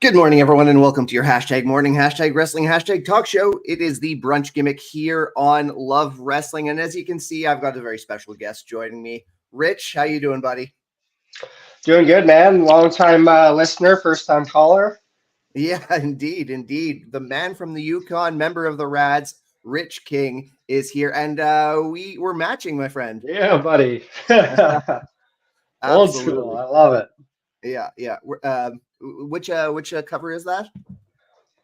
Good morning, everyone, and welcome to your hashtag morning, hashtag wrestling, hashtag talk show. It is the Brunch Gimmick here on Love Wrestling. And as you can see, I've got a very special guest joining me. Rich, how you doing, buddy? Doing good, man. Long-time listener, first-time caller. Yeah, indeed. The man from the Yukon, member of the Rads, Rich King, is here. And we're matching, my friend. Yeah, buddy. Old school. I love it. Yeah. Which cover is that?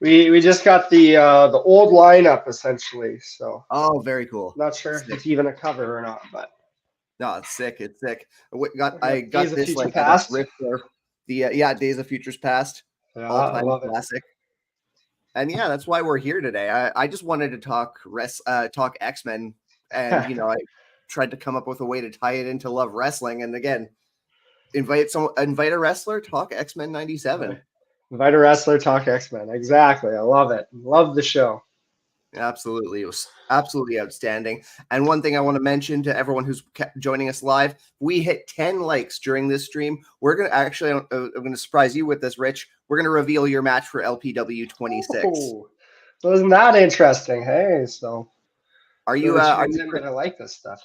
We just got the old lineup essentially. So very cool. Not sure if it's even a cover or not, but no, it's sick. I got Days this like Past. Days of Futures Past. Yeah, all-time I love classic. And yeah, that's why we're here today. I just wanted to talk X-Men, and I tried to come up with a way to tie it into Love Wrestling, and again, invite a wrestler, talk X-Men 97. Invite a wrestler, talk X-Men. Exactly. I love it. Love the show. Absolutely. It was absolutely outstanding. And one thing I want to mention to everyone who's joining us live, we hit 10 likes during this stream. We're going to actually, I'm going to surprise you with this, Rich. We're going to reveal your match for LPW 26. Oh, wasn't that interesting? Hey, so are you I like this stuff.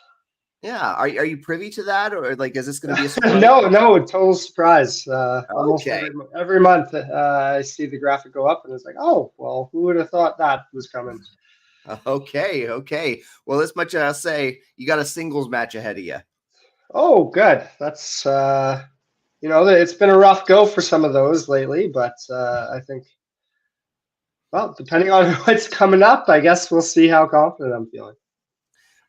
Yeah. Are you privy to that, or like, is this going to be a surprise? No, total surprise. Almost Okay. every month I see the graphic go up and it's like, oh, well, who would have thought that was coming? Okay. Well, this much I'll say, you got a singles match ahead of you. Oh, good. That's, it's been a rough go for some of those lately, but I think, well, depending on what's coming up, I guess we'll see how confident I'm feeling.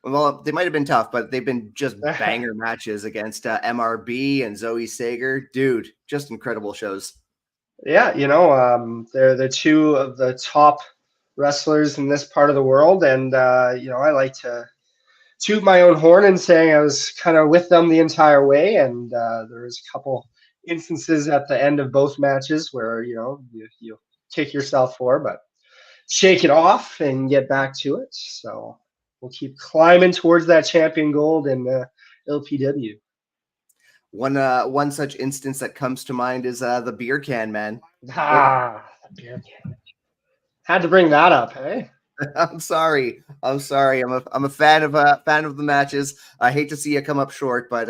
Well, they might have been tough, but they've been just banger matches against MRB and Zoe Sager. Dude, just incredible shows. Yeah, they're two of the top wrestlers in this part of the world, and I like to toot my own horn and saying I was kind of with them the entire way, and there was a couple instances at the end of both matches where you kick yourself for, but shake it off and get back to it. So we'll keep climbing towards that champion gold in LPW. One such instance that comes to mind is the beer can man. The beer can. Had to bring that up, hey? I'm sorry. I'm a fan of the matches. I hate to see you come up short, but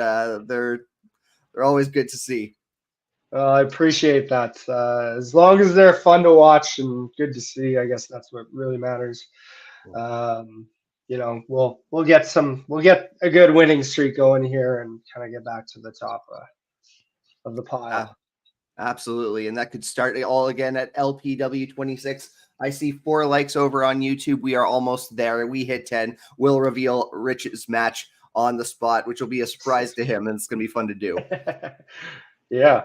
they're always good to see. I appreciate that. As long as they're fun to watch and good to see, I guess that's what really matters. Um, we'll get a good winning streak going here and kind of get back to the top of the Uh, pile. Absolutely. And that could start it all again at LPW26. I see 4 likes over on YouTube. We are almost there. We hit 10. We'll reveal Rich's match on the spot, which will be a surprise to him, and it's going to be fun to do. Yeah.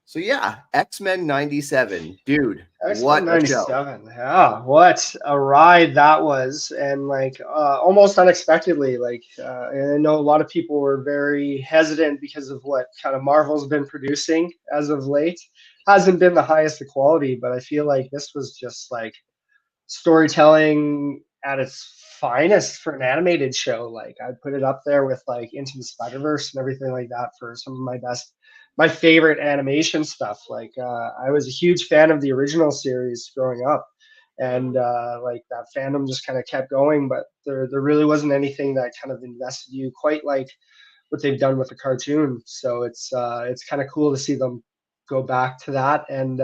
So, yeah, X-Men 97. Dude, X-Men what a show. 97. Yeah, what a ride that was. And like almost unexpectedly, and I know a lot of people were very hesitant because of what kind of Marvel's been producing as of late. Hasn't been the highest of quality, but I feel like this was just like storytelling at its finest for an animated show. Like I'd put it up there with like Into the Spider-Verse and everything like that for some of my favorite animation stuff. Like I was a huge fan of the original series growing up, and like that fandom just kind of kept going. But there really wasn't anything that kind of invested you quite like what they've done with the cartoon. So it's kind of cool to see them go back to that and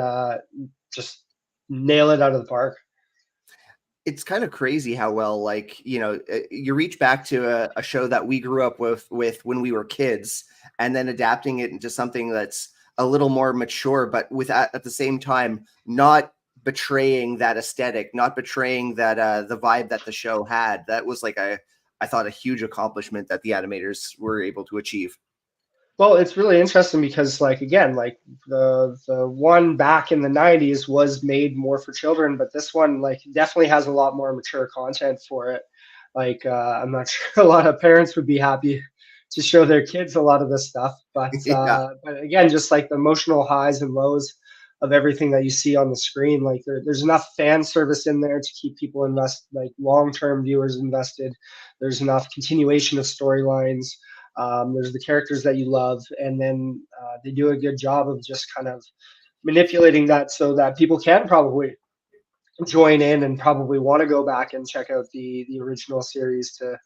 just nail it out of the park. It's kind of crazy how well, like, you reach back to a show that we grew up with when we were kids, and then adapting it into something that's a little more mature, but with at the same time not betraying that aesthetic, not betraying that the vibe that the show had. That was like I thought a huge accomplishment that the animators were able to achieve. Well, it's really interesting because, like, again, like the one back in the '90s was made more for children, but this one, like, definitely has a lot more mature content for it. Like, I'm not sure a lot of parents would be happy to show their kids a lot of this stuff, Yeah. but again, just like the emotional highs and lows of everything that you see on the screen, like there's enough fan service in there to keep people like long-term viewers invested. There's enough continuation of storylines. There's the characters that you love, and then they do a good job of just kind of manipulating that so that people can probably join in and probably want to go back and check out the original series to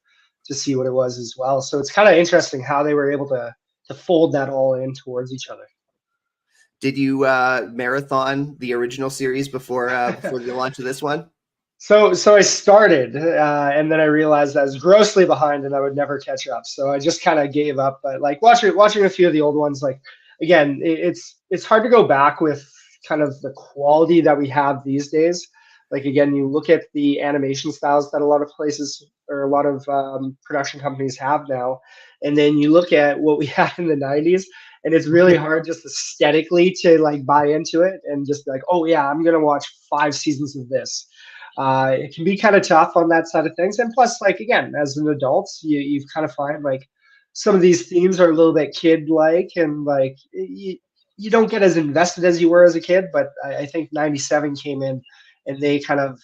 see what it was as well. So it's kind of interesting how they were able to fold that all in towards each other. Did you marathon the original series before the launch of this one? So I started, and then I realized I was grossly behind, and I would never catch up. So I just kind of gave up. But like watching a few of the old ones, like again, it's hard to go back with kind of the quality that we have these days. Like again, you look at the animation styles that a lot of places or a lot of production companies have now, and then you look at what we had in the '90s, and it's really hard just aesthetically to like buy into it and just be like, oh yeah, I'm gonna watch 5 seasons of this. It can be kind of tough on that side of things. And plus, like again, as an adult, you kind of find like some of these themes are a little bit kid-like, and like you don't get as invested as you were as a kid. But I think '97 came in, and they kind of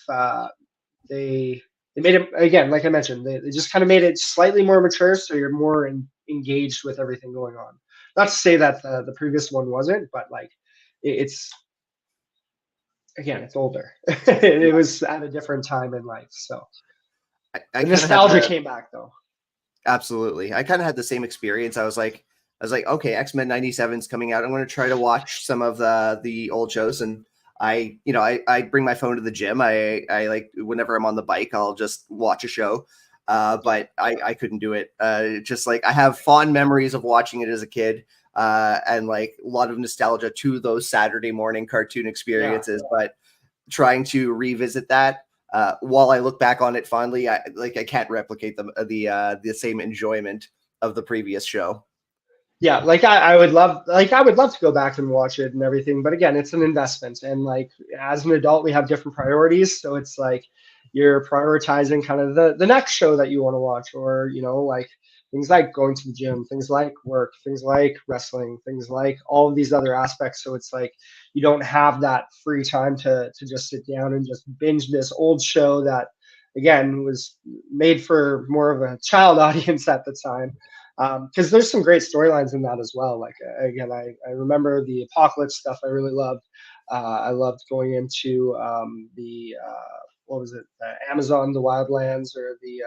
they made it again, like I mentioned, they just kind of made it slightly more mature, so you're more engaged with everything going on. Not to say that the previous one wasn't, but like it's again, it's older. It was at a different time in life. So I the kind of had nostalgia the came back though. Absolutely. I kind of had the same experience. I was like, okay, X-Men 97 is coming out. I'm going to try to watch some of the old shows. And I bring my phone to the gym. I like whenever I'm on the bike, I'll just watch a show. But I couldn't do it. Just like I have fond memories of watching it as a kid. And like a lot of nostalgia to those Saturday morning cartoon Yeah. experiences, but trying to revisit that while I look back on it fondly, I can't replicate the same enjoyment of the previous show. Yeah, like I would love to go back and watch it and everything, but again, it's an investment, and like as an adult, we have different priorities, so it's like you're prioritizing kind of the next show that you want to watch, or like things like going to the gym, things like work, things like wrestling, things like all of these other aspects. So it's like you don't have that free time to just sit down and just binge this old show that again was made for more of a child audience at the time, because there's some great storylines in that as well. Like again, I remember the apocalypse stuff. I really loved. I loved going into the what was it, the Amazon, the Wildlands, or the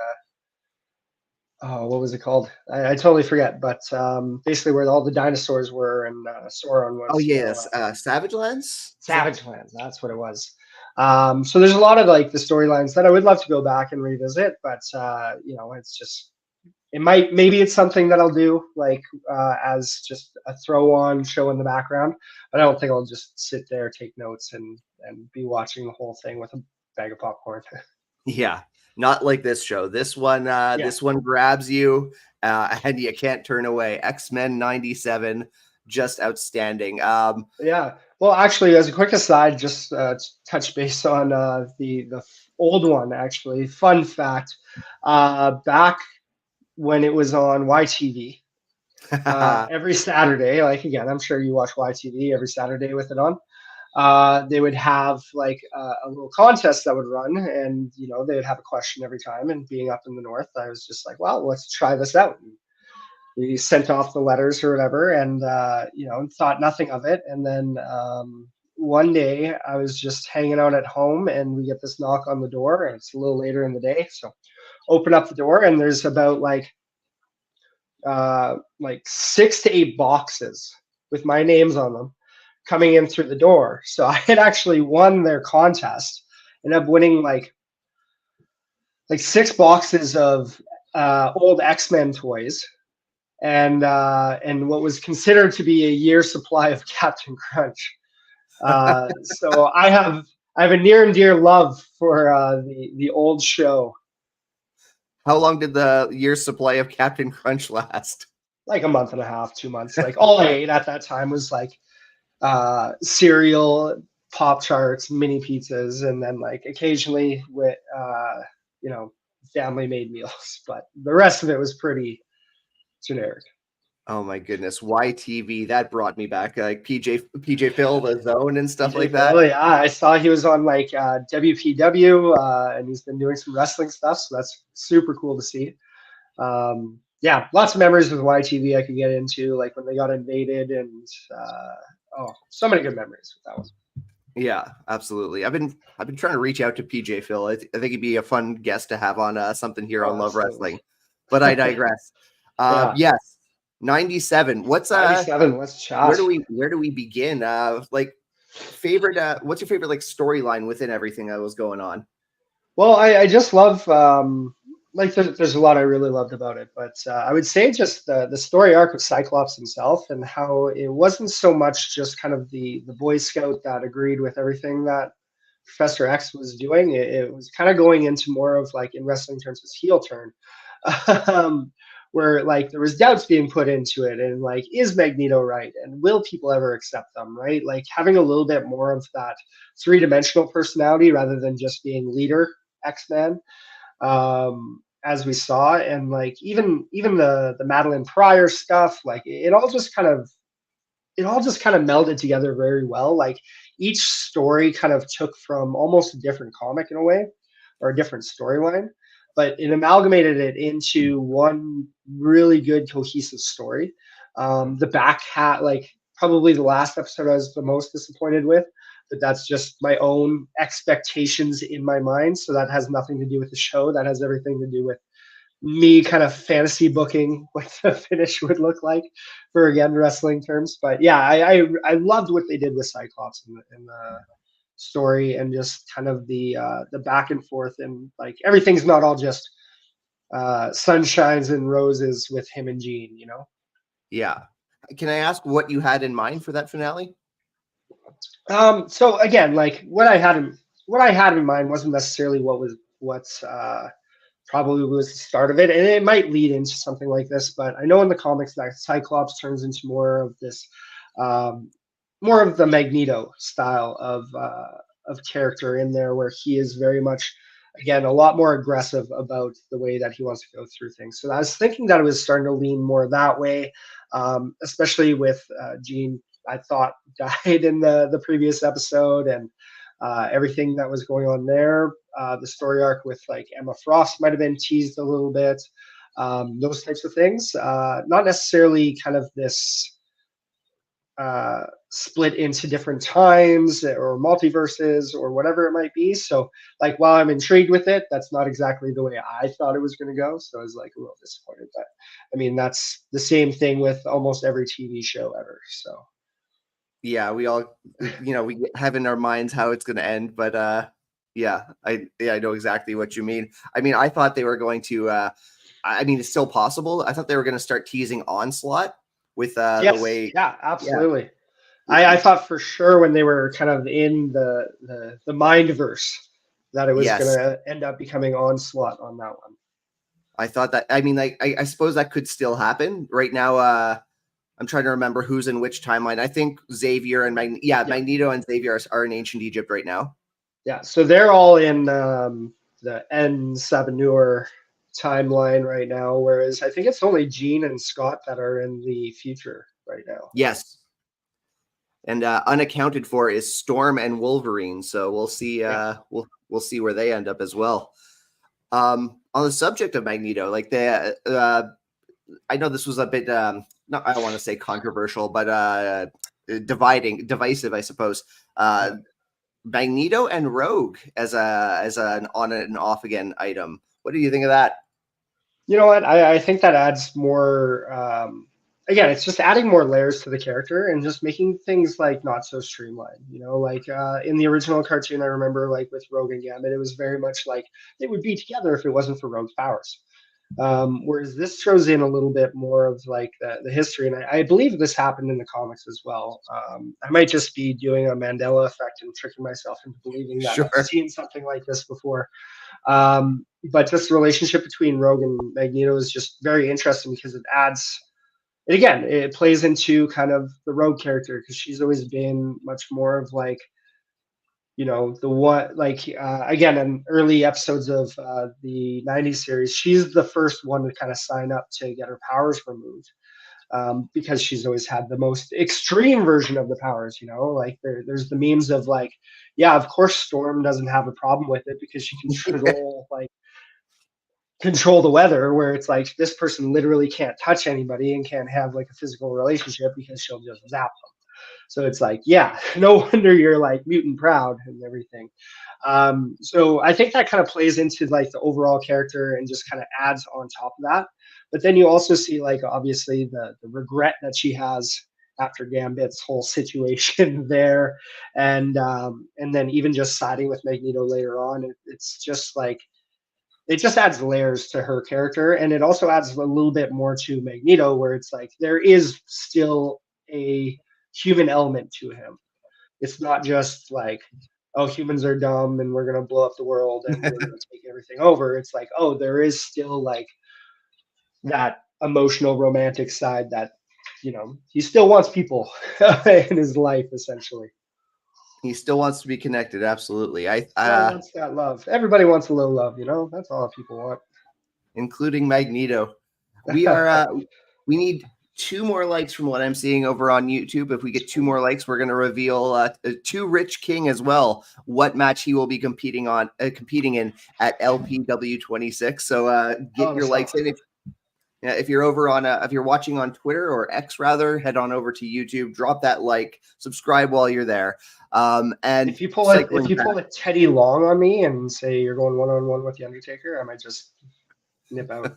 Oh, what was it called? I totally forget. But basically, where all the dinosaurs were, and Sauron Oh was, yes, Savage Lands. Savage Lands. That's what it was. So there's a lot of like the storylines that I would love to go back and revisit, but it's just maybe it's something that I'll do like as just a throw on show in the background, but I don't think I'll just sit there, take notes, and be watching the whole thing with a bag of popcorn. Yeah, not like this show. Yeah. This one grabs you, and you can't turn away. X-Men '97, just outstanding. Yeah. Well, actually, as a quick aside, just touch base on the old one. Actually, fun fact: back when it was on YTV, every Saturday, like again, I'm sure you watch YTV every Saturday with it on. They would have like a little contest that would run, and they would have a question every time. And being up in the north, I was just like, well, let's try this out. And we sent off the letters or whatever, and thought nothing of it. And then one day, I was just hanging out at home, and we get this knock on the door, and it's a little later in the day, so open up the door, and there's about like 6 to 8 boxes with my names on them coming in through the door. So I had actually won their contest, ended up winning like 6 boxes of old X-Men toys, and what was considered to be a year's supply of Captain Crunch. So I have a near and dear love for the old show. How long did the year's supply of Captain Crunch last? Like a month and a half, 2 months. Like all I ate at that time was like cereal, Pop Charts, mini pizzas, and then like occasionally with family made meals. But the rest of it was pretty generic. Oh my goodness, YTV, that brought me back. Like PJ Phil, The Zone, and stuff PJ like that. Phil, yeah, I saw he was on like WPW, and he's been doing some wrestling stuff, so that's super cool to see. Yeah, lots of memories with YTV I could get into, like when they got invaded, and so many good memories with that one. Yeah, absolutely. I've been trying to reach out to PJ Phil. I think he'd be a fun guest to have on something here on Love Wrestling. But I digress. Yeah. Yes, '97. What's 97? Let's chat. Where do we begin? Like favorite. What's your favorite like storyline within everything that was going on? Well, I just love like there's a lot I really loved about it, but I would say just the story arc of Cyclops himself, and how it wasn't so much just kind of the Boy Scout that agreed with everything that Professor X was doing. It was kind of going into more of like in wrestling terms his heel turn, where like there was doubts being put into it, and like is Magneto right, and will people ever accept them, right? Like having a little bit more of that three-dimensional personality rather than just being leader X-Man, as we saw. And like even the Madeline Pryor stuff, like it all just kind of melded together very well. Like each story kind of took from almost a different comic in a way, or a different storyline, but it amalgamated it into one really good cohesive story. The back hat, like probably the last episode I was the most disappointed with, but that's just my own expectations in my mind. So that has nothing to do with the show. That has everything to do with me kind of fantasy booking what the finish would look like for, again, wrestling terms. But yeah, I loved what they did with Cyclops in the story, and just kind of the back and forth, and like everything's not all just sunshines and roses with him and Jean, you know. Yeah. Can I ask what you had in mind for that finale? So again, like what I had in mind wasn't necessarily what's probably was the start of it, and it might lead into something like this. But I know in the comics that Cyclops turns into more of this, more of the Magneto style of character in there, where he is very much, again, a lot more aggressive about the way that he wants to go through things. So I was thinking that it was starting to lean more that way, especially with Jean. I thought died in the previous episode, and everything that was going on there. The story arc with like Emma Frost might have been teased a little bit. Those types of things. Not necessarily kind of this split into different times or multiverses or whatever it might be. So like while I'm intrigued with it, that's not exactly the way I thought it was going to go. So I was like a little disappointed. But I mean, that's the same thing with almost every TV show ever. So Yeah, we all, we have in our minds how it's going to end, but yeah, I know exactly what you mean. I mean, I thought they were going to. I mean, it's still possible. I thought they were going to start teasing Onslaught with the yes, way. yeah, Yeah, absolutely. I thought for sure when they were kind of in the Mindverse that it was going yes, to end up becoming Onslaught on that one. I thought that. I mean, like, I suppose that could still happen right now. I'm trying to remember who's in which timeline. I think Xavier and Yeah, Magneto and Xavier are in ancient Egypt right now. yeah. So they're all in the N7 newer timeline right now, whereas I think it's only Jean and Scott that are in the future right now. Yes, and unaccounted for is Storm and Wolverine. So we'll see. Yeah. We'll see where they end up as well. On the subject of Magneto, like I know this was a bit not, I don't want to say controversial, but divisive, I suppose. Magneto and Rogue as an on and off again item. What do you think of that? You know what? I think that adds more. Again, it's just adding more layers to the character and just making things like not so streamlined. You know, like in the original cartoon, I remember like with Rogue and Gambit, it was very much like they would be together if it wasn't for Rogue's powers. Whereas this throws in a little bit more of like the history, and I believe this happened in the comics as well. I might just be doing a Mandela effect and tricking myself into believing that I've Sure. seen something like this before. But just the relationship between Rogue and Magneto is just very interesting because it adds, and again, it plays into kind of the Rogue character because she's always been much more of like, the what, like, again, in early episodes of the 90s series, she's the first one to kind of sign up to get her powers removed. Because she's always had the most extreme version of the powers, like there's the memes of like, yeah, of course Storm doesn't have a problem with it because she can control the weather, where it's like this person literally can't touch anybody and can't have like a physical relationship because she'll just zap them. So it's like, yeah, no wonder you're like mutant proud and everything. So I think that kind of plays into like the overall character and just kind of adds on top of that. But then you also see like obviously the regret that she has after Gambit's whole situation there, and then even just siding with Magneto later on. It's just like it just adds layers to her character, and it also adds a little bit more to Magneto, where it's like there is still a human element to him. It's not just like, oh, humans are dumb and we're gonna blow up the world and we're gonna take everything over. It's like, oh, there is still like that emotional romantic side that he still wants people in his life essentially. He still wants to be connected. Absolutely. Still wants that love. Everybody wants a little love, that's all people want. Including Magneto. We are we need 2 more likes from what I'm seeing over on YouTube. If we get 2 more likes, we're going to reveal to Rich King as well what match he will be competing in at LPW 26. So get your likes in. If you're over on if you're watching on Twitter or X rather, head on over to YouTube, drop that like, subscribe while you're there. And if you pull a Teddy Long on me and say you're going one-on-one with the Undertaker, I might just nip out.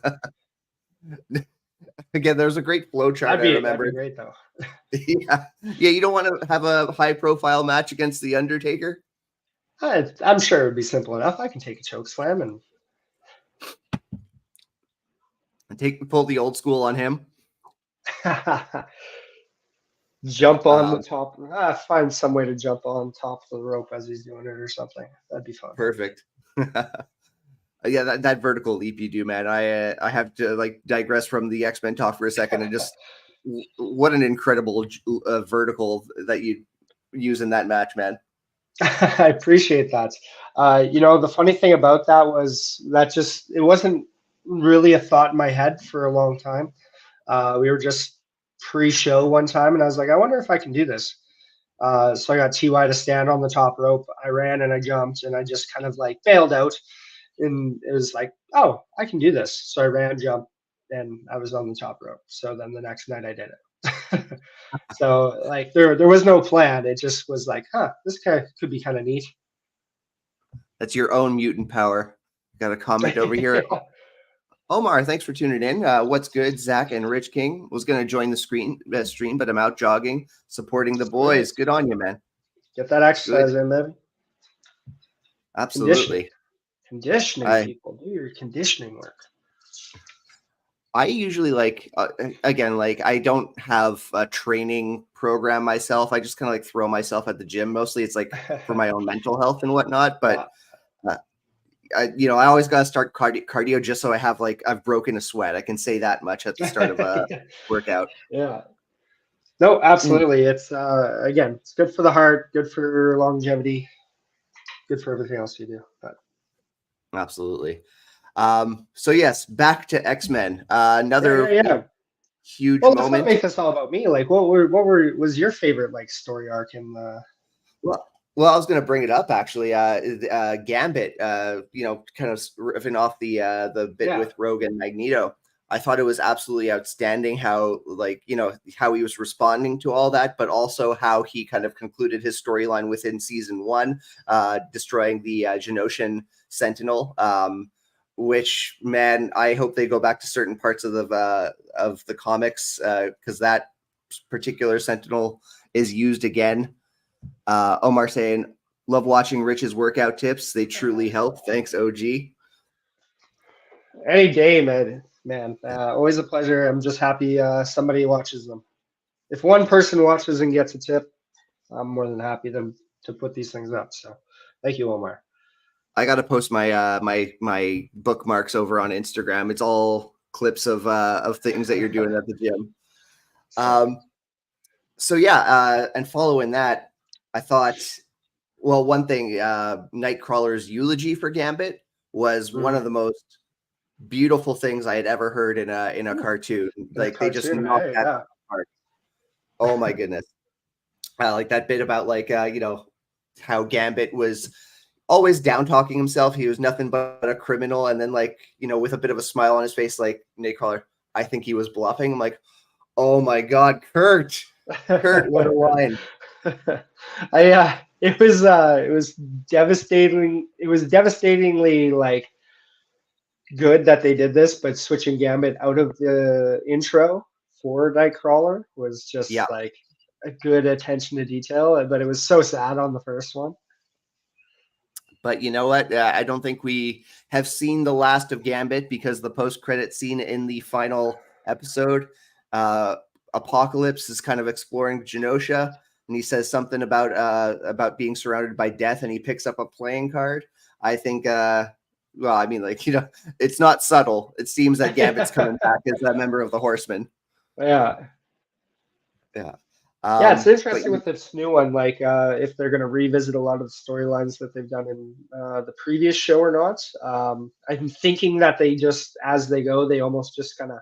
Again, there's a great flow chart. I remember. That'd be great though. Yeah. You don't want to have a high profile match against the Undertaker. I'm sure it would be simple enough. I can take a choke slam and pull the old school on him. Jump on the top. Find some way to jump on top of the rope as he's doing it or something. That'd be fun. Perfect. Yeah, that vertical leap you do, man. I have to like digress from the X-Men talk for a second and just what an incredible vertical that you use in that match, man. I appreciate that. The funny thing about that was that it wasn't really a thought in my head for a long time. We were just pre-show one time, and I was like, I wonder if I can do this. So I got TY to stand on the top rope. I ran and I jumped, and I just kind of like bailed out. And it was like, oh, I can do this. So I ran, jumped, and I was on the top rope. So then the next night I did it. So like there was no plan. It just was like, huh, this guy could be kind of neat. That's your own mutant power. Got a comment over here. Omar, thanks for tuning in. What's good? Zach and Rich King was going to join the stream, but I'm out jogging, supporting the boys. Good on you, man. Get that exercise in, man. Absolutely. Conditioning people. Do your conditioning work. I usually again, like I don't have a training program myself. I just kind of like throw myself at the gym. Mostly it's like for my own mental health and whatnot. But I always got to start cardio just so I've broken a sweat. I can say that much at the start of a workout. Yeah. No, absolutely. It's again, it's good for the heart, good for longevity, good for everything else you do. But absolutely. So yes, back to X-Men. Another huge well, moment. Let's not make this all about me. Like, what was your favorite like story arc in the? Well, I was going to bring it up actually. Gambit, kind of riffing off the bit with Rogue and Magneto. I thought it was absolutely outstanding how how he was responding to all that, but also how he kind of concluded his storyline within season 1, destroying the Genosian Sentinel. Which, man, I hope they go back to certain parts of the comics because that particular Sentinel is used again. Omar saying, love watching Rich's workout tips. They truly help. Thanks, OG. Any day, man. Always a pleasure. I'm just happy somebody watches them. If one person watches and gets a tip, I'm more than happy to put these things up. So thank you, Omar. I got to post my my bookmarks over on Instagram. It's all clips of things that you're doing at the gym. So yeah, and following that, I thought, well, one thing, Nightcrawler's eulogy for Gambit was one of the most beautiful things I had ever heard in a cartoon. Like they just knocked that apart. Oh my goodness! Like that bit about how Gambit was always down talking himself. He was nothing but a criminal, and then with a bit of a smile on his face, like Nightcrawler, I think he was bluffing. I'm like, oh my God, Kurt, what a line! It was devastating. It was devastatingly like good that they did this, but switching Gambit out of the intro for Nightcrawler was just like a good attention to detail. But it was so sad on the first one. But you know what? I don't think we have seen the last of Gambit because the post-credit scene in the final episode, Apocalypse is kind of exploring Genosha, and he says something about being surrounded by death, and he picks up a playing card. I think, it's not subtle. It seems that Gambit's coming back as a member of the Horsemen. Yeah. Yeah. It's interesting with this new one, like if they're going to revisit a lot of the storylines that they've done in the previous show or not. I'm thinking that they just, as they go, they almost just kind of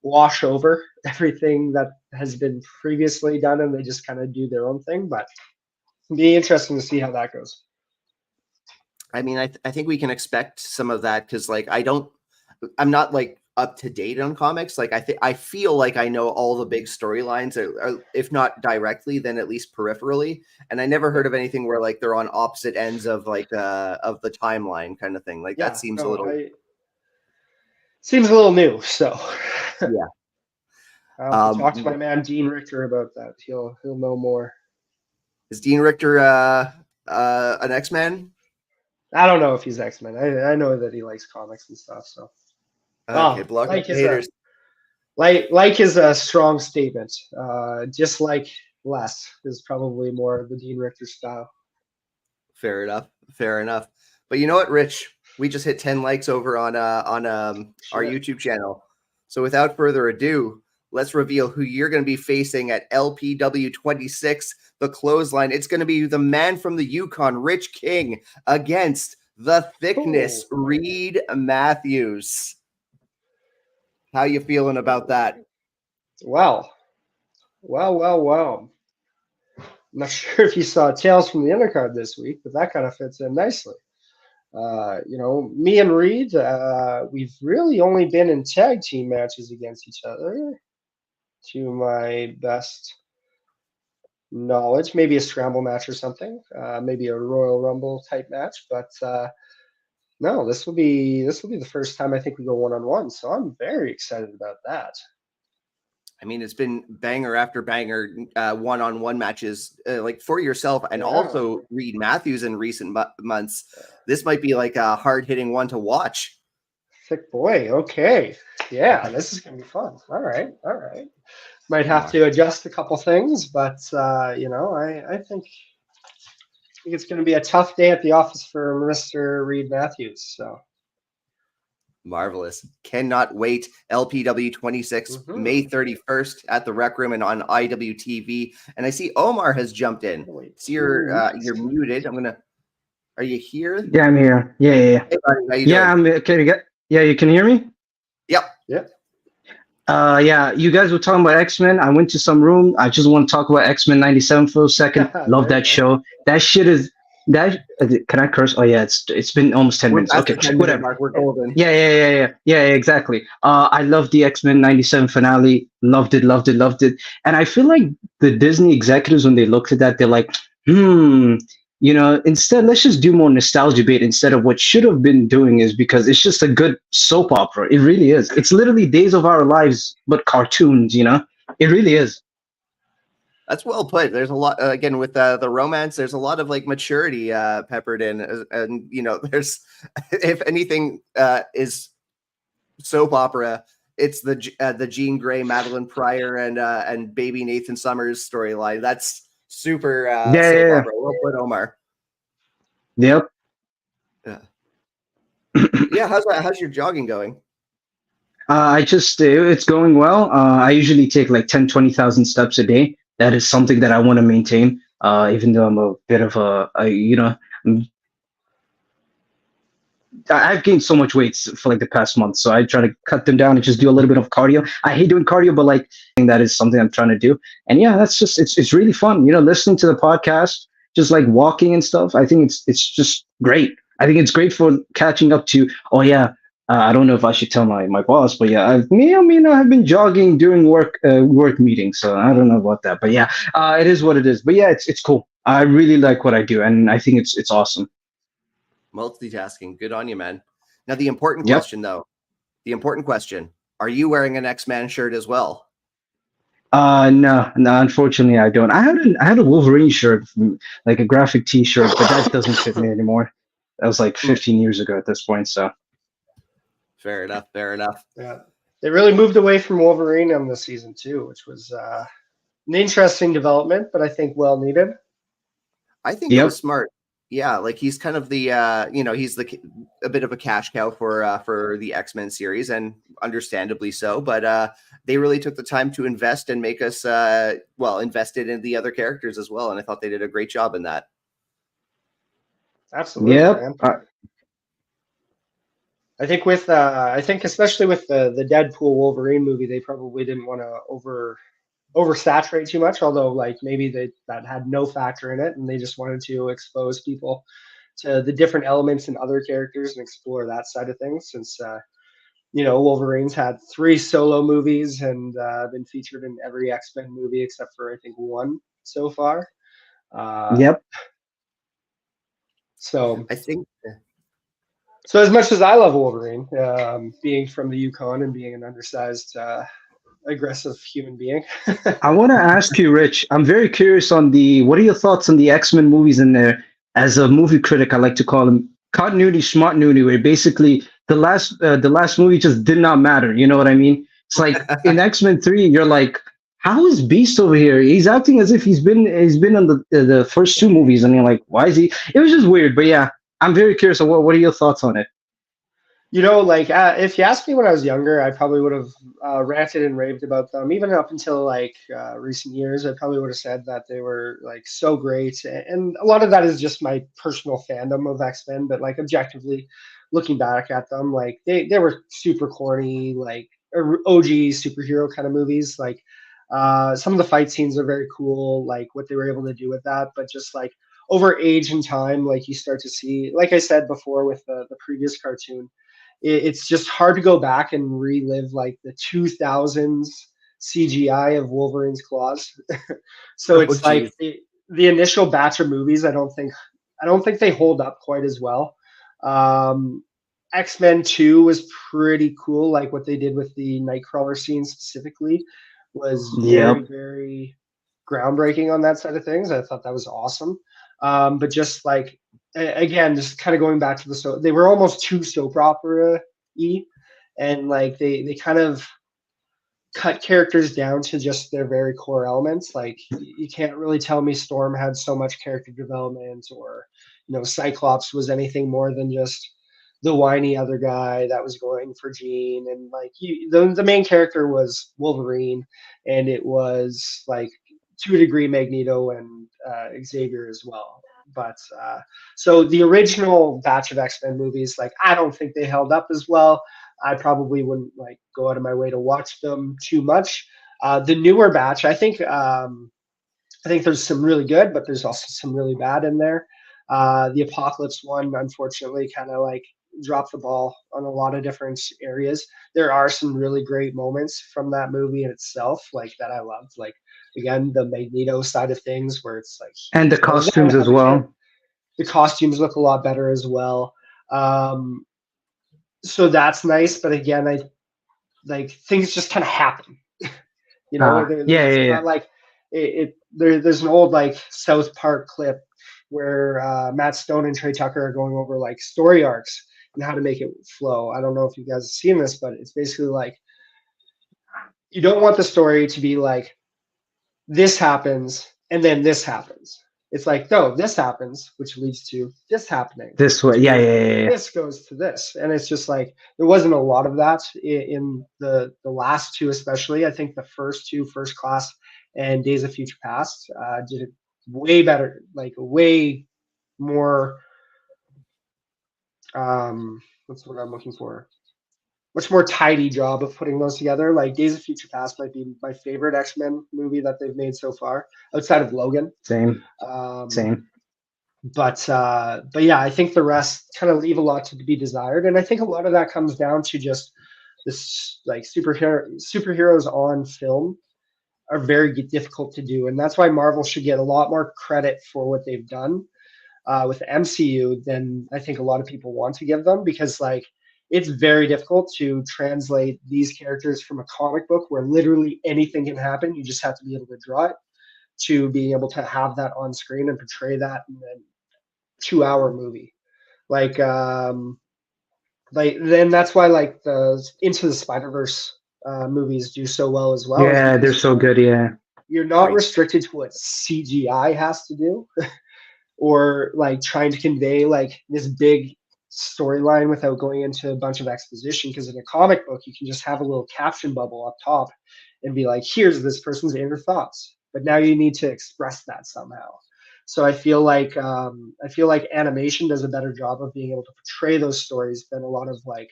wash over everything that has been previously done, and they just kind of do their own thing. But it'll be interesting to see how that goes. I mean, I think we can expect some of that because, I'm not up to date on comics. I feel like I know all the big storylines, or if not directly, then at least peripherally. And I never heard of anything where they're on opposite ends of the timeline kind of thing. That seems a little new. So yeah. I'll talk to my man Dean Richter about that. He'll know more. Is Dean Richter an X-Men? I don't know if he's X-Men. I know that he likes comics and stuff. So. Okay, block haters. Like is a strong statement. Just like less is probably more the Dean Richter style. Fair enough. But you know what, Rich? We just hit 10 likes over on our YouTube channel. So without further ado, let's reveal who you're going to be facing at LPW 26, the clothesline. It's going to be the man from the Yukon, Rich King, against the Thickness, Reed Matthews. How you feeling about that? Well. I'm not sure if you saw Tales from the Undercard this week, but that kind of fits in nicely. Me and Reed, we've really only been in tag team matches against each other. to my best knowledge. Maybe a scramble match or something. Maybe a Royal Rumble type match. But no, this will be the first time I think we go one-on-one. So I'm very excited about that. I mean, it's been banger after banger one-on-one matches, like for yourself and also Reed Matthews in recent months. This might be like a hard-hitting one to watch. Thick boy. Okay. Yeah, this is going to be fun. All right. Might have to adjust a couple things, but I think it's going to be a tough day at the office for Mr. Reed Matthews. So marvelous. Cannot wait. LPW 26, May 31st at the Rec Room and on IWTV. And I see Omar has jumped in. See, you're muted. Are you here? Yeah, I'm here. Yeah. Hey, buddy, how you doing? You can hear me? Yep. Yeah, you guys were talking about X-Men. I went to some room. I just want to talk about X-Men 97 for a second. Love that show. That shit is that. Can I curse? Oh yeah, it's been almost 10 minutes. Okay, whatever. Mark, we're golden. Yeah, exactly. I love the X-Men 97 finale. Loved it. And I feel like the Disney executives, when they looked at that, they're like, instead, let's just do more nostalgia bait instead of what should have been doing is because it's just a good soap opera. It really is. It's literally Days of Our Lives, but cartoons, It really is. That's well put. There's a lot, again, with the romance, there's a lot of like maturity peppered in. And, there's, if anything is soap opera, it's the Jean Grey, Madeline Pryor, and baby Nathan Summers storyline. That's super soap opera. Well put, Omar. Yep. Yeah. How's your jogging going? It's going well. I usually take like 10,000-20,000 steps a day. That is something that I want to maintain. Even though I'm a bit of I've gained so much weight for like the past month, so I try to cut them down and just do a little bit of cardio. I hate doing cardio, but like that is something I'm trying to do. And yeah, that's just it's really fun. Listening to the podcast, just like walking and stuff. I think it's just great. I think it's great for catching up to. Oh yeah, I don't know if I should tell my boss, but yeah, I may or may not have been jogging during work meetings, so I don't know about that. But yeah, it is what it is. But yeah, it's cool. I really like what I do, and I think it's awesome. Multitasking. Good on you, man. Now, the important question, though. The important question. Are you wearing an X-Man shirt as well? No, unfortunately I don't. I had a Wolverine shirt, like a graphic t-shirt, but that doesn't fit me anymore. That was like 15 years ago at this point, so. Fair enough. Yeah. They really moved away from Wolverine on this season too, which was an interesting development, but I think well needed. I think it was smart. Yeah, like he's kind of the he's a bit of a cash cow for the X-Men series, and understandably so. But they really took the time to invest and make us invested in the other characters as well, and I thought they did a great job in that. Absolutely. Yeah. I think especially with the Deadpool Wolverine movie, they probably didn't want to oversaturate too much, although like maybe that had no factor in it and they just wanted to expose people to the different elements in other characters and explore that side of things, since Wolverine's had 3 solo movies and been featured in every X-Men movie except for I think 1 so far. So I think so as much as I love Wolverine, being from the Yukon and being an undersized aggressive human being. I want to ask you, Rich, I'm very curious on what are your thoughts on the X-Men movies in there? As a movie critic, I like to call them continuity, smart nudity, where basically the last movie just did not matter. You know what I mean? It's like in X-Men 3, you're like, how is Beast over here? He's acting as if he's been on the first 2 movies, and you're like, why is he? It was just weird, but yeah, I'm very curious. What are your thoughts on it? If you asked me when I was younger, I probably would have ranted and raved about them. Even up until recent years, I probably would have said that they were like so great. And a lot of that is just my personal fandom of X-Men. But like objectively, looking back at them, like they were super corny, like OG superhero kind of movies. Like some of the fight scenes are very cool, like what they were able to do with that. But just like over age and time, like you start to see, like I said before with the previous cartoon, it's just hard to go back and relive like the 2000s CGI of Wolverine's claws. So it's geez. like the initial batch of movies. I don't think they hold up quite as well. X-Men 2 was pretty cool. Like what they did with the Nightcrawler scene specifically was very, very groundbreaking on that side of things. I thought that was awesome. But just like, again, just kind of going back to they were almost too soap opera-y, and like they kind of cut characters down to just their very core elements. Like you can't really tell me Storm had so much character development, or Cyclops was anything more than just the whiny other guy that was going for Jean. And like the main character was Wolverine, and it was like to a degree Magneto and Xavier as well. But so the original batch of X-Men movies, like I don't think they held up as well. I probably wouldn't like go out of my way to watch them too much. The newer batch, I think there's some really good, but there's also some really bad in there. The Apocalypse one, unfortunately, kind of like dropped the ball on a lot of different areas. There are some really great moments from that movie in itself, like that I loved. Like again, the Magneto side of things, where it's like, and the costumes as well. The costumes look a lot better as well. So that's nice, but again, I like things just kind of happen. Yeah. Like there's an old like South Park clip where Matt Stone and Trey Tucker are going over like story arcs and how to make it flow. I don't know if you guys have seen this, but it's basically like you don't want the story to be like this happens and then this happens. It's like, no, this happens, which leads to this happening. This way, yeah. This goes to this. And it's just like, there wasn't a lot of that in the last two, especially. I think the first two, First Class and Days of Future Past, did it way better, like way more, what's the word I'm looking for? Much more tidy job of putting those together. Like Days of Future Past might be my favorite X-Men movie that they've made so far, outside of Logan. Same. But yeah, I think the rest kind of leave a lot to be desired, and I think a lot of that comes down to just this like superheroes on film are very difficult to do, and that's why Marvel should get a lot more credit for what they've done with the MCU than I think a lot of people want to give them, because like it's very difficult to translate these characters from a comic book where literally anything can happen. You just have to be able to draw it, to being able to have that on screen and portray that in a 2-hour movie. Like then that's why like the Into the Spider-Verse movies do so well as well. Yeah, they're so good. Yeah, you're not restricted to what CGI has to do or like trying to convey like this big storyline without going into a bunch of exposition, because in a comic book you can just have a little caption bubble up top and be like, here's this person's inner thoughts, but now you need to express that somehow. So I feel like animation does a better job of being able to portray those stories than a lot of like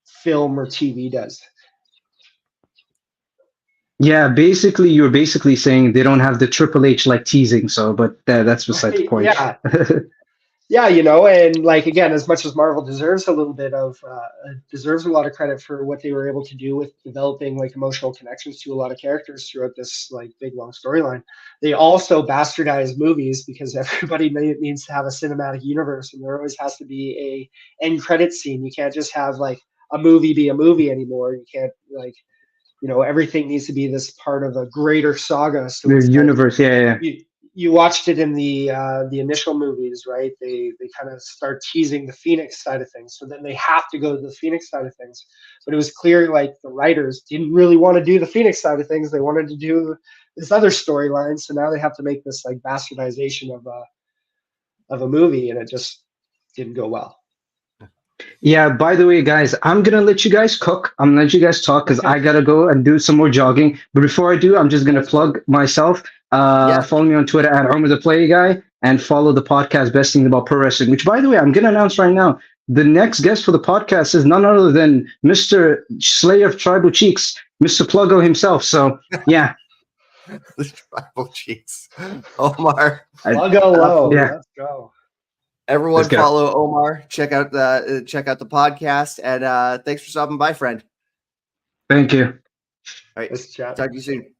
film or TV does. Yeah, basically, you're basically saying they don't have the Triple H like teasing. So, but that's beside the point. Yeah. Yeah, and like again, as much as Marvel deserves a lot of credit for what they were able to do with developing like emotional connections to a lot of characters throughout this like big long storyline, they also bastardize movies, because everybody needs to have a cinematic universe, and there always has to be a end credit scene. You can't just have like a movie be a movie anymore. You can't like, everything needs to be this part of a greater saga. So the universe, yeah. You watched it in the initial movies, right? They kind of start teasing the Phoenix side of things, so then they have to go to the Phoenix side of things. But it was clear like the writers didn't really want to do the Phoenix side of things; they wanted to do this other storyline. So now they have to make this like bastardization of a movie, and it just didn't go well. Yeah, by the way, guys, I'm gonna let you guys cook. I'm gonna let you guys talk because I gotta go and do some more jogging. But before I do, I'm just gonna plug myself. Follow me on Twitter at Armor the Play Guy, and follow the podcast Best Thing About Pro Wrestling, which, by the way, I'm gonna announce right now. The next guest for the podcast is none other than Mr. Slayer of Tribal Cheeks, Mr. Pluggo himself. So yeah. The Tribal Cheeks. Omar. Pluggo, let's go. Everyone follow Omar. Check out the podcast, and thanks for stopping by, friend. Thank you. All right. Nice chat. Talk to you soon.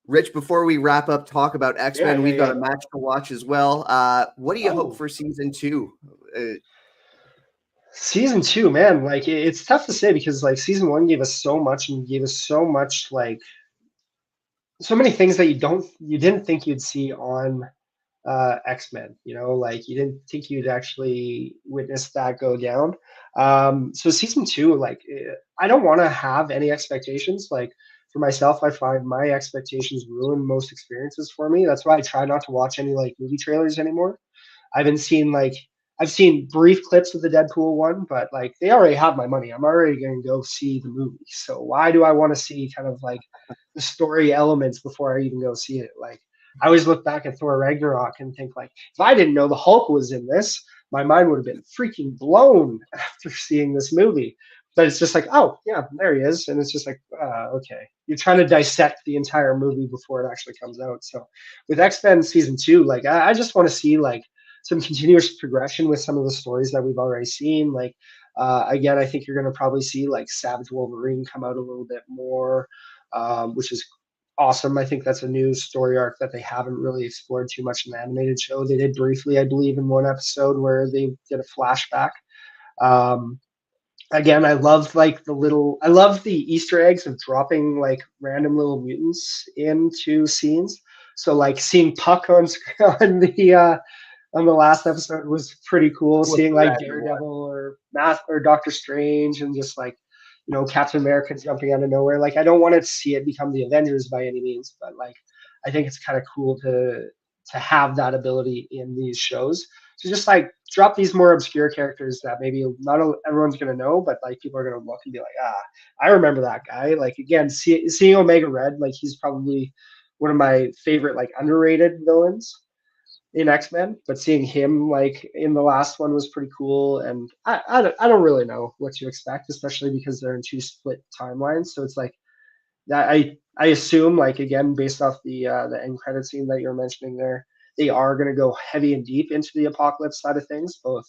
Rich, before we wrap up talk about X-Men, we've got a match to watch as well. What do you hope for season 2? Season 2, man, like it's tough to say because like season 1 gave us so much and gave us so much, like so many things that you didn't think you'd see on X-Men, you know, like you didn't think you'd actually witness that go down. So season 2, like I don't want to have any expectations. Like for myself, I find my expectations ruin most experiences for me. That's why I try not to watch any like movie trailers anymore. I've seen brief clips of the Deadpool one, but like they already have my money. I'm already going to go see the movie. So why do I want to see kind of like the story elements before I even go see it? Like I always look back at Thor Ragnarok and think like, if I didn't know the Hulk was in this, my mind would have been freaking blown after seeing this movie. But it's just like, oh yeah, there he is, and it's just like, okay, you're trying to dissect the entire movie before it actually comes out. So with X-Men season 2, like I just want to see like some continuous progression with some of the stories that we've already seen. Like again, I think you're going to probably see like Savage Wolverine come out a little bit more, which is awesome. I think that's a new story arc that they haven't really explored too much in the animated show. They did briefly, I believe, in one episode where they did a flashback. Again, I love the Easter eggs of dropping like random little mutants into scenes. So like seeing Puck on the last episode was pretty cool. Seeing like Daredevil or Doctor Strange and just like, you know, Captain America jumping out of nowhere. Like I don't want to see it become the Avengers by any means, but like I think it's kind of cool to have that ability in these shows. So just like drop these more obscure characters that maybe not everyone's going to know, but like people are going to look and be like, I remember that guy. Like again, seeing Omega Red, like he's probably one of my favorite like underrated villains in X-Men, but seeing him like in the last one was pretty cool. And I don't really know what to expect, especially because they're in 2 split timelines. So it's like that I assume like again based off the end credit scene that you're mentioning there, they are going to go heavy and deep into the apocalypse side of things, both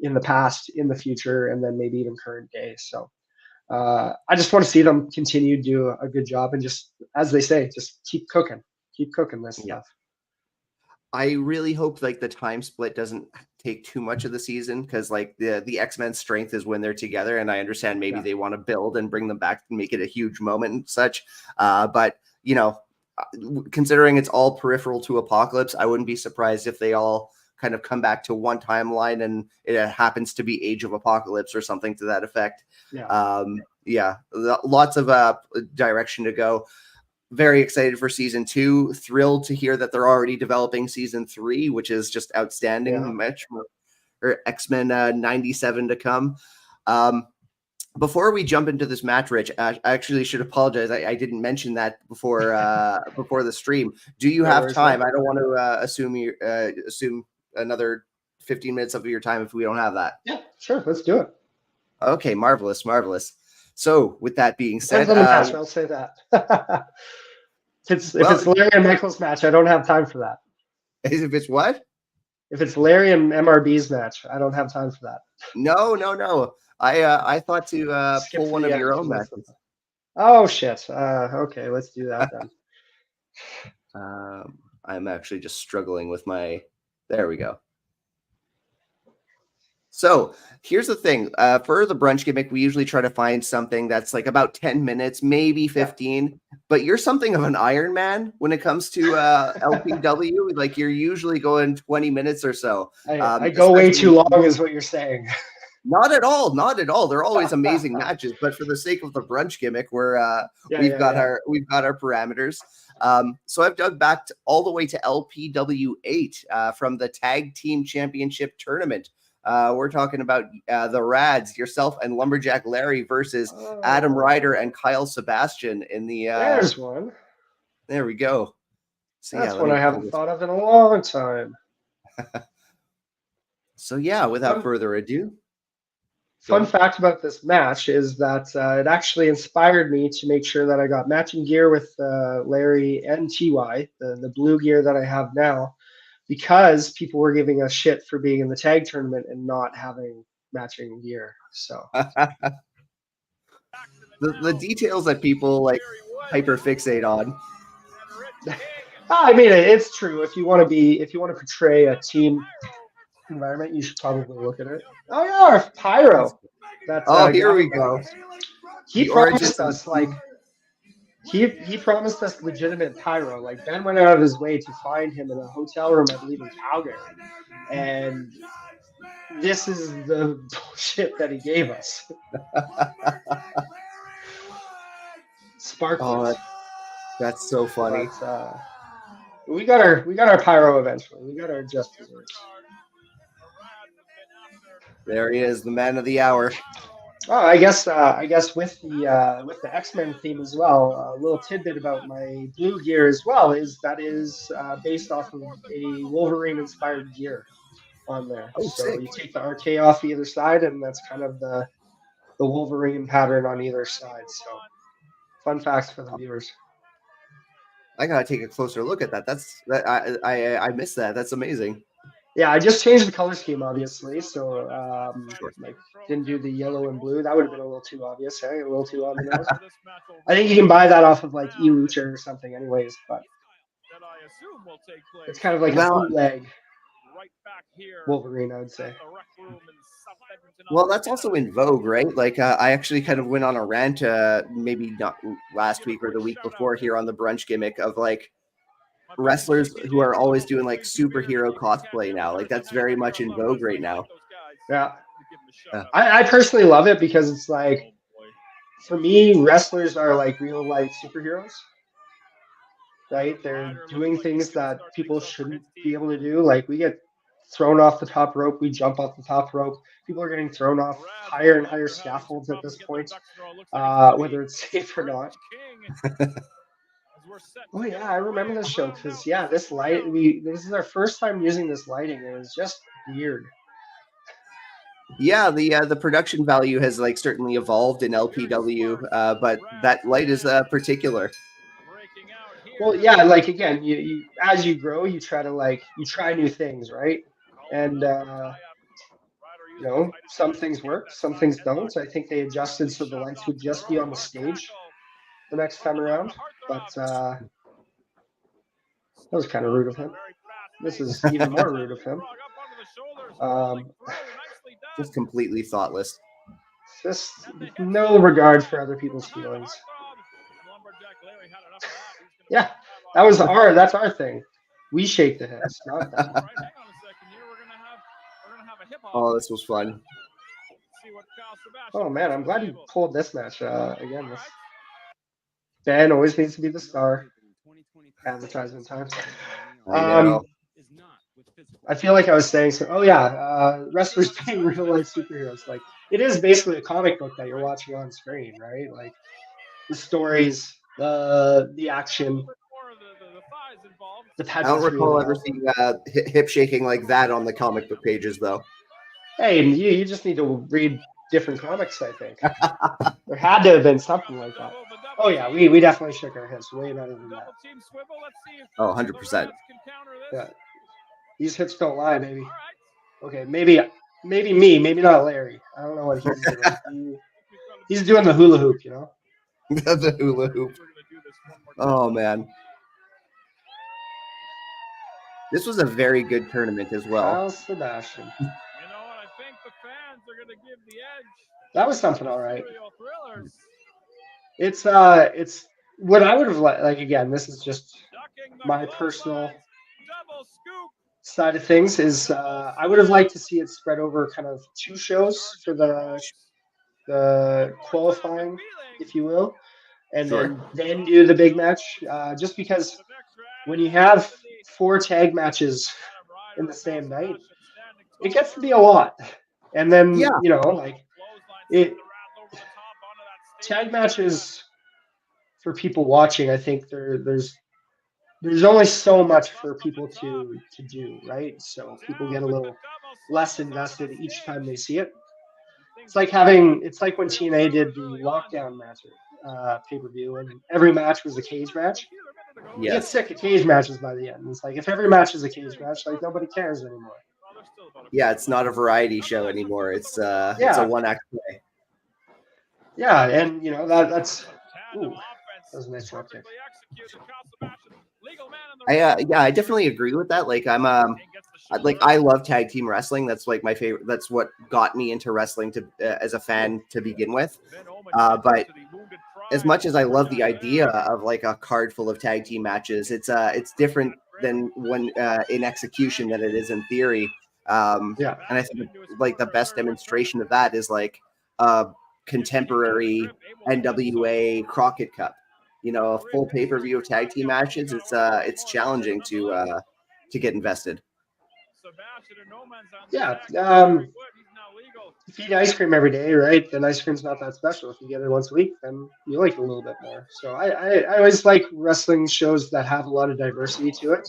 in the past, in the future, and then maybe even current day. So I just want to see them continue to do a good job and just, as they say, just keep cooking this stuff. I really hope like the time split doesn't take too much of the season because like the X-Men strength is when they're together, and I understand maybe they want to build and bring them back and make it a huge moment and such. But you know, considering it's all peripheral to Apocalypse, I wouldn't be surprised if they all kind of come back to one timeline and it happens to be Age of Apocalypse or something to that effect. Lots of direction to go. Very excited for season 2. Thrilled to hear that they're already developing season 3, which is just outstanding. Much more or X-Men 97 to come. Before we jump into this match, Rich, I actually should apologize. I didn't mention that before before the stream. Do you have time? I don't want to assume another 15 minutes of your time if we don't have that. Yeah, sure. Let's do it. Okay, marvelous. So with that being said, I'll say that. If it's Larry and Michael's match, I don't have time for that. If it's what? If it's Larry and MRB's match, I don't have time for that. No. I thought to pull one of your own matches. Oh shit. Okay, let's do that then. I'm actually just struggling with my. There we go. So here's the thing. For the brunch gimmick, we usually try to find something that's like about 10 minutes, maybe 15. But you're something of an Iron Man when it comes to LPW. Like you're usually going 20 minutes or so. I go way too long, is what you're saying. Not at all. They're always amazing matches. But for the sake of the brunch gimmick, we've got our parameters. So I've dug back all the way to LPW 8 from the Tag Team Championship Tournament. We're talking about the Rads, yourself and Lumberjack Larry versus Adam Ryder and Kyle Sebastian in the. There's one. There we go. So that's one I haven't thought of in a long time. So yeah, without further ado. Fun fact about this match is that it actually inspired me to make sure that I got matching gear with Larry and TY, the blue gear that I have now, because people were giving us shit for being in the tag tournament and not having matching gear. So the details that people like hyper fixate on. I mean, it's true. If you want to portray a team environment, you should probably look at it. Oh yeah, our pyro. That's Here we go. He The promised origins of us like he promised us legitimate pyro. Like Ben went out of his way to find him in a hotel room, I believe, in Calgary, and this is the bullshit that he gave us. Sparklers. That's so funny. But, we got our pyro eventually. We got our just desserts. There he is, the man of the hour. Oh, I guess with the X-Men theme as well. A little tidbit about my blue gear as well is based off of a Wolverine-inspired gear on there. Oh, so sick. you take the RK off either side, and that's kind of the Wolverine pattern on either side. So, fun facts for the viewers. I gotta take a closer look at that. I missed that. That's amazing. Yeah, I just changed the color scheme, obviously. So, like, didn't do the yellow and blue. That would have been a little too obvious, eh? A little too on the nose. I think you can buy that off of like eLucha or something, anyways. But it's kind of like a bootleg Wolverine, I would say. Well, that's also in vogue, right? Like, I actually kind of went on a rant, maybe not last week or the week before here on the Brunch Gimmick of like wrestlers who are always doing like superhero cosplay now. Like, that's very much in vogue right now. Yeah. I personally love it because it's like, for me, wrestlers are like real life superheroes, right? They're doing things that people shouldn't be able to do. Like, we get thrown off the top rope, we jump off the top rope. People are getting thrown off higher and higher scaffolds at this point, whether it's safe or not. Oh yeah, I remember this show because this this is our first time using this lighting. It was just weird. Yeah, the production value has like certainly evolved in LPW, but that light is particular. Well, yeah, like again, you as you grow, you try new things, right? And some things work, some things don't. I think they adjusted so the lights would just be on the stage the next time around, but that was kind of rude of him. This is even more rude of him. Just completely thoughtless. Just no regard for other people's feelings. Yeah, that's our thing. We shake the heads, not them. Oh, this was fun. Oh man, I'm glad you pulled this match again. Ben always needs to be the star. Advertisement time. I feel like I was saying so. Oh yeah, wrestlers being real life superheroes. Like, it is basically a comic book that you're watching on screen, right? Like, the stories, the action, the I don't recall ever seeing hip shaking like that on the comic book pages, though. Hey, you just need to read different comics, I think. There had to have been something like that. Oh yeah, we definitely shook our heads way better than that. Oh, 100%. Yeah. These hips don't lie, baby. Okay, maybe me, maybe not Larry. I don't know what he's doing. He's doing the hula hoop, The hula hoop. Oh man. This was a very good tournament as well. Kyle Sebastian. That was something, all right. It's what I would have like. Again, this is just my personal side of things. Is I would have liked to see it spread over kind of 2 shows for the qualifying, if you will, and then do the big match. Just because when you have 4 tag matches in the same night, it gets to be a lot. And then tag matches for people watching, I think there's only so much for people to do, right? So people get a little less invested each time they see it. It's like when TNA did the lockdown match pay-per-view, and every match was a cage match. You get sick of cage matches by the end. It's like, if every match is a cage match, like, nobody cares anymore. Yeah, it's not a variety show anymore. It's a one-act play. Yeah, and that's ooh, that was a nice drop kick. Yeah, I definitely agree with that. Like I love tag team wrestling. That's like my favorite. That's what got me into wrestling to as a fan to begin with. But as much as I love the idea of like a card full of tag team matches, it's different than when in execution than it is in theory. Yeah. And I think like the best demonstration of that is like a contemporary NWA Crockett Cup. A full pay-per-view of tag team matches. It's challenging to get invested. Yeah. If you eat ice cream every day, right, then ice cream's not that special. If you get it once a week, then you like it a little bit more. So I always like wrestling shows that have a lot of diversity to it.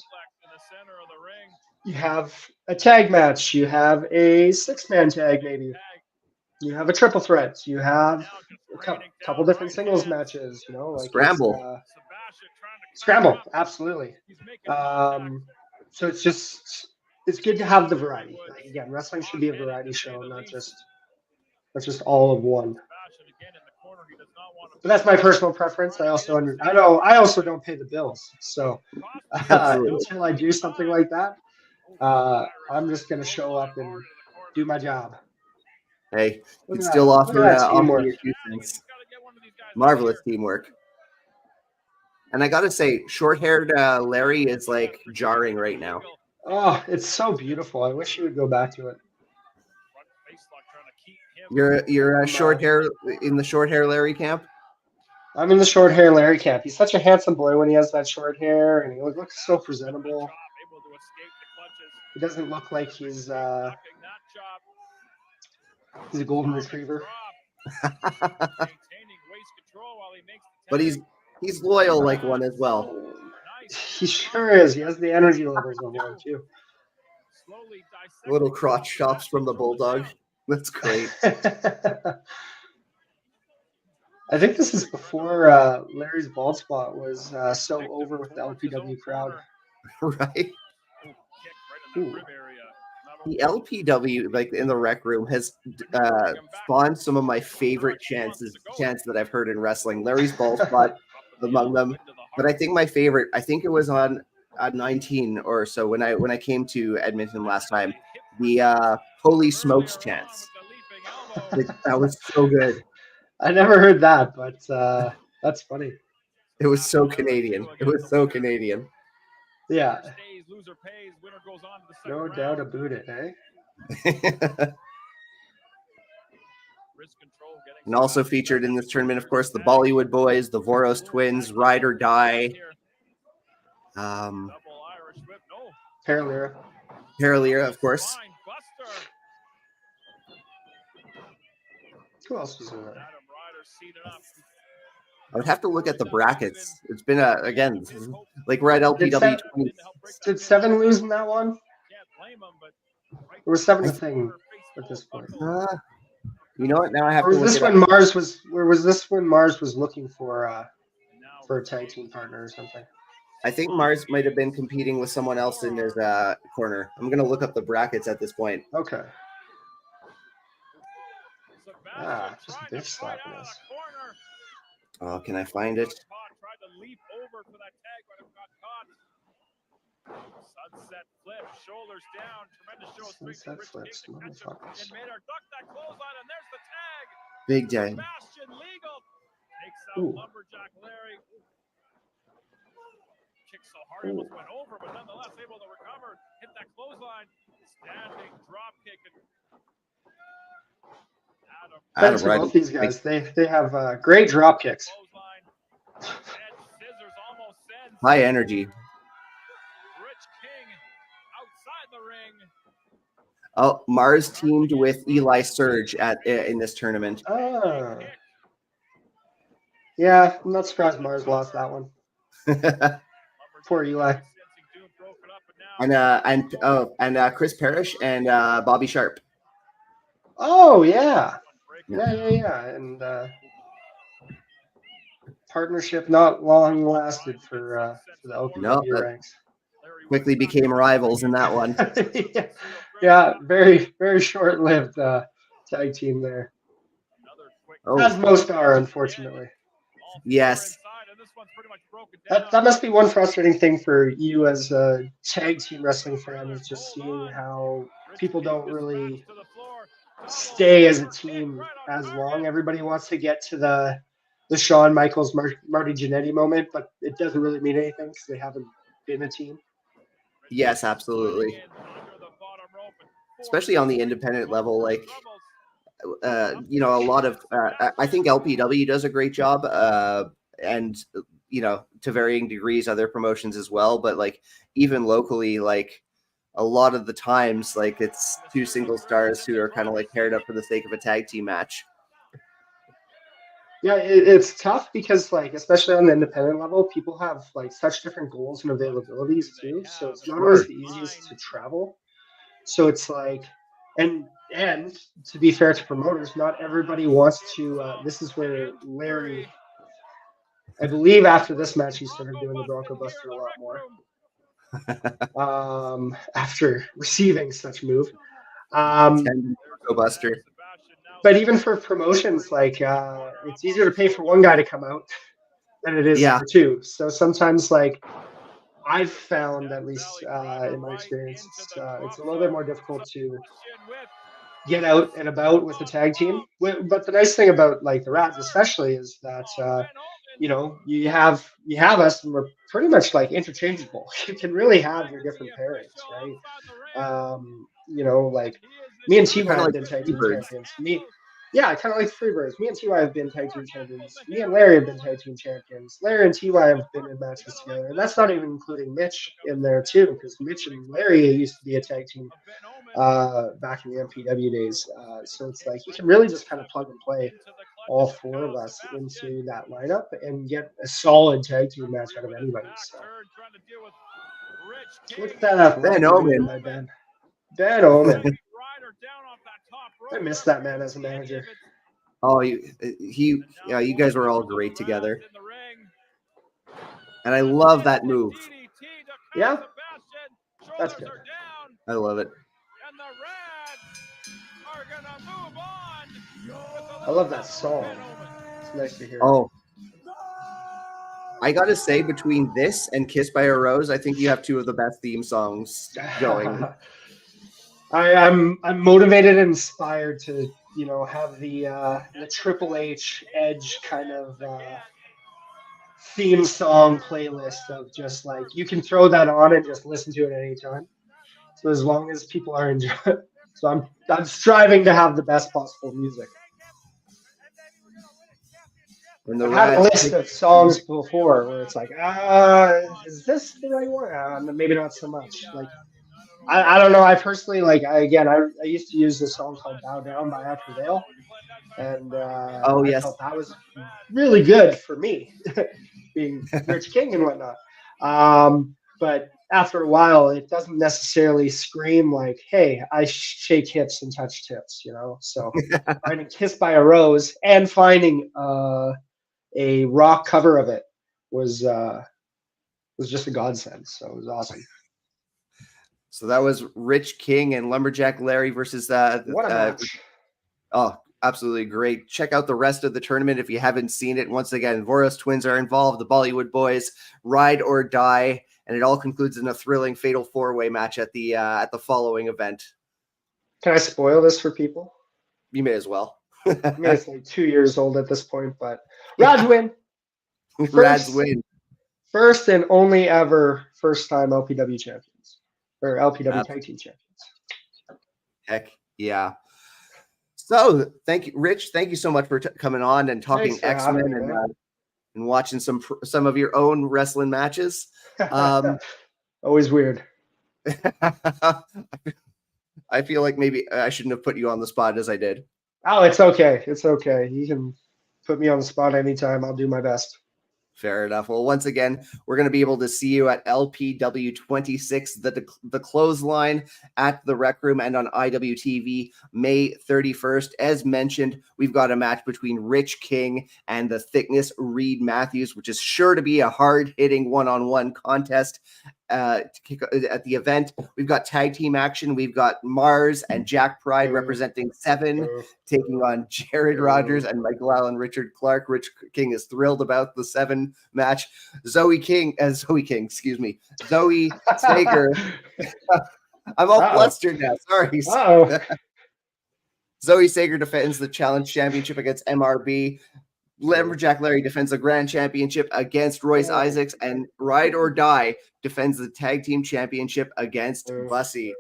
You have a tag match. You have a six-man tag, maybe. You have a triple threat. You have a couple different singles matches. Like Scramble. Scramble, absolutely. So it's good to have the variety. Like, again, wrestling should be a variety show, not just all of one. But that's my personal preference. I also don't pay the bills, so until I do something like that, I'm just gonna show up and do my job. Hey, you can still offer teamwork. your 2 cents. Marvelous teamwork. And I gotta say, short-haired Larry is like jarring right now. Oh, it's so beautiful. I wish you would go back to it. You're short hair in the short hair Larry camp. I'm in the short hair Larry camp. He's such a handsome boy when he has that short hair, and he looks so presentable. He doesn't look like he's a golden retriever. But he's loyal like one as well. He sure is. He has the energy levels of one too. Little crotch chops from the bulldog. That's great. I think this is before Larry's bald spot was so over with the LPW crowd. Right. Ooh. The LPW, like in the rec room, has spawned some of my favorite chants that I've heard in wrestling. Larry's bald spot among them, but I think my favorite, it was on 19 or so when I came to Edmonton last time. The holy smokes chants. That was so good. I never heard that, but that's funny. It was so Canadian. Yeah. No doubt about it, eh? And also featured in this tournament, of course, the Bollywood Boys, the Voros Twins, Ride or Die. Paralira, of course. Who else was in there? I would have to look at the brackets. It's been again, like we're at LPW. Did 7 lose in that one? Or was 7 a thing at this point? You know what? Now I have to. Was this when Mars was? Where was this when Mars was looking for a tag team partner or something? I think Mars might have been competing with someone else in his corner. I'm gonna look up the brackets at this point. Okay. Just bitch slapping us. Oh, can I find it? Sunset flip, shoulders down, tremendous show of Sunset flips, motherfuckers. And there's the tag. Big day. Sebastian Legal takes out Lumberjack Larry. Kicked so hard it went over, but nonetheless able to recover. Hit that clothesline. Standing drop kick. Thanks to both these guys. They have great drop kicks. High energy. Oh, Mars teamed with Eli Surge in this tournament. Oh. Yeah, I'm not surprised Mars lost that one. Poor Eli. And Chris Parrish and Bobby Sharp. Oh yeah. And partnership not long lasted for the LPW ranks. Quickly became rivals in that one. Yeah, very very short-lived tag team there. as most are, unfortunately. Yes. That must be one frustrating thing for you as a tag team wrestling fan, is just seeing how people don't really stay as a team as long. Everybody wants to get to the Shawn Michaels Marty Jannetty moment, but it doesn't really mean anything because they haven't been a team. Yes, absolutely. Especially on the independent level, like you know, a lot of I think LPW does a great job, and you know, to varying degrees, other promotions as well. But like even locally, like a lot of the times, like it's two single stars who are kind of like paired up for the sake of a tag team match. Yeah, it's tough because, like, especially on the independent level, people have like such different goals and availabilities too. So it's not always the easiest to travel. So it's like, and to be fair to promoters, not everybody wants to. This is where Larry, I believe, after this match, he started doing the Bronco Buster a lot more. After receiving such move. Bronco Buster. But even for promotions, like it's easier to pay for one guy to come out than it is for two. So sometimes, like, I've found, at least in my experience, it's a little bit more difficult to get out and about with the tag team. But the nice thing about like the Rads, especially, is that you know, you have us, and we're pretty much like interchangeable. You can really have your different pairings, right? You know, like me and TY have been tag team champions. Yeah, kind of like the Freebirds. Me and TY have been tag team champions. Me and Larry have been tag team champions. Larry and TY have been in matches together, and that's not even including Mitch in there too, because Mitch and Larry used to be a tag team back in the MPW days. So it's like you can really just kind of plug and play all four of us into that lineup and get a solid tag team match out of anybody. So look at that Ben Omen. by Ben. Ben Omen. I miss that man as a manager. Oh, yeah, you guys were all great together. And I love that move. Yeah, that's good. I love it. I love that song. It's nice to hear. Oh, I gotta say, between this and "Kiss by a Rose," I think you have two of the best theme songs going. I'm motivated and inspired to, you know, have the Triple H Edge kind of theme song playlist of just like you can throw that on and just listen to it anytime. So as long as people are enjoying it. So I'm striving to have the best possible music. I've had a list of songs before where it's like, is this the right one? Maybe not so much. Like, I don't know. I personally, like, I used to use this song called Bow Down by After Veil. And I felt that was really good for me, being Rich King and whatnot. But after a while, it doesn't necessarily scream like, hey, I shake hips and touch tits, you know? So finding Kiss by a Rose and finding a rock cover of it was just a godsend. So it was awesome. So that was Rich King and Lumberjack Larry versus what a match. Oh, absolutely great. Check out the rest of the tournament if you haven't seen it. Once again, Voros twins are involved, the Bollywood boys, ride or die, and it all concludes in a thrilling fatal four-way match at the following event. Can I spoil this for people? You may as well. I mean, it's like 2 years old at this point, but Rads win. Rads win. First and only ever first-time LPW champions, or LPW tag team champions. Heck yeah. So thank you, Rich. Thank you so much for coming on and talking X-Men and watching some of your own wrestling matches. Always weird. I feel like maybe I shouldn't have put you on the spot as I did. Oh, it's okay. It's okay. You can put me on the spot anytime. I'll do my best. Fair enough. Well, once again, we're going to be able to see you at LPW 26, the clothesline at the Rec Room, and on IWTV May 31st. As mentioned, we've got a match between Rich King and the Thickness Reed Matthews, which is sure to be a hard-hitting one-on-one contest. to kick at the event. We've got tag team action. We've got Mars and Jack Pride representing Seven, taking on Jared Rogers and Michael Allen, Richard Clark. Rich King is thrilled about the Seven match. Zoe Sager. I'm all flustered now. Sorry. Zoe Sager defends the Challenge Championship against MRB. Lumberjack Larry defends the Grand Championship against Royce Isaacs, and Ride or Die defends the Tag Team Championship against Bussy.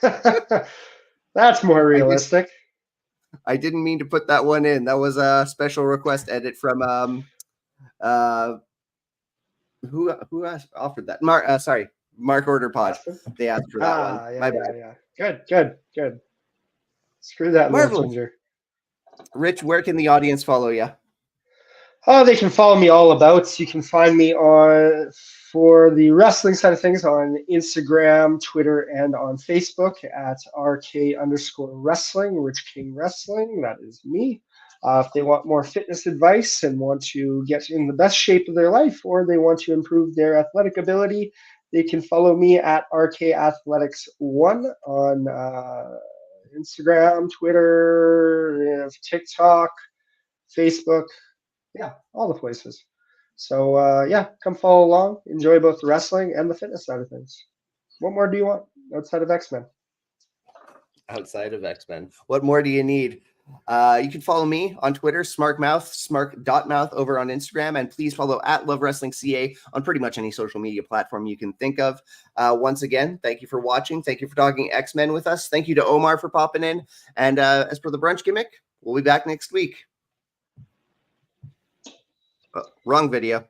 That's more realistic. I didn't mean to put that one in. That was a special request edit from who offered that? Mark Order Pod. They asked for that one. Yeah, My bad. Yeah. Good. Screw that little ginger. Rich, where can the audience follow you? Oh, they can follow me all about. You can find me for the wrestling side of things on Instagram, Twitter, and on Facebook at RK_wrestling, Rich King Wrestling. That is me. If they want more fitness advice and want to get in the best shape of their life, or they want to improve their athletic ability, they can follow me at RK Athletics 1 on Instagram, Twitter, TikTok, Facebook. Yeah, all the places. So, come follow along. Enjoy both the wrestling and the fitness side of things. What more do you want outside of X-Men? Outside of X-Men. What more do you need? You can follow me on Twitter, smark.mouth over on Instagram, and please follow at Love Wrestling CA on pretty much any social media platform you can think of. Once again, thank you for watching. Thank you for talking X-Men with us. Thank you to Omar for popping in. And as per the brunch gimmick, we'll be back next week. Wrong video.